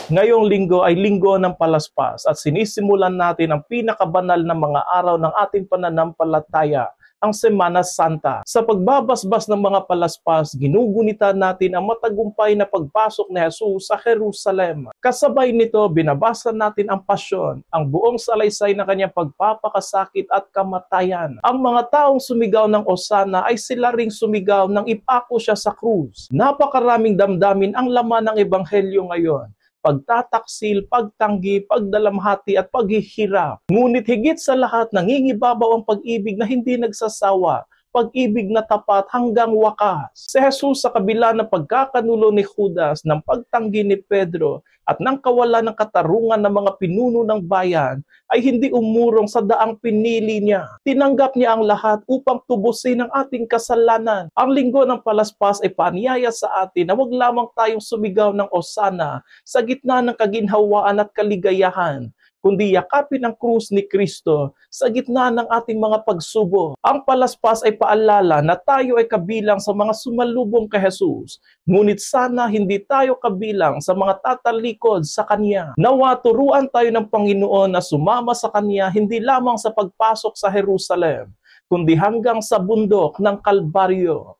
Ngayong linggo ay linggo ng palaspas at sinisimulan natin ang pinakabanal na mga araw ng ating pananampalataya, ang Semana Santa. Sa pagbabasbas ng mga palaspas, ginugunita natin ang matagumpay na pagpasok ni Jesus sa Jerusalem. Kasabay nito, binabasa natin ang pasyon, ang buong salaysay ng kanyang pagpapakasakit at kamatayan. Ang mga taong sumigaw ng Osana ay sila ring sumigaw ng ipako siya sa krus. Napakaraming damdamin ang laman ng ebanghelyo ngayon: pagtataksil, pagtanggi, pagdalamhati at paghihirap. Ngunit higit sa lahat, nangingibabaw ang pag-ibig na hindi nagsasawa, pag-ibig na tapat hanggang wakas. Si Jesus, sa kabila ng pagkakanulo ni Judas, ng pagtanggi ni Pedro, at ng kawalan ng katarungan ng mga pinuno ng bayan, ay hindi umurong sa daang pinili niya. Tinanggap niya ang lahat upang tubusin ang ating kasalanan. Ang linggo ng palaspas ay paanyaya sa atin na wag lamang tayong sumigaw ng Osana sa gitna ng kaginhawaan at kaligayahan, kundi yakapin ang krus ni Kristo sa gitna ng ating mga pagsubok. Ang palaspas ay paalala na tayo ay kabilang sa mga sumalubong kay Jesus, ngunit sana hindi tayo kabilang sa mga tatalikod sa Kanya. Nawa turuan tayo ng Panginoon na sumama sa Kanya hindi lamang sa pagpasok sa Jerusalem, kundi hanggang sa bundok ng Kalbaryo.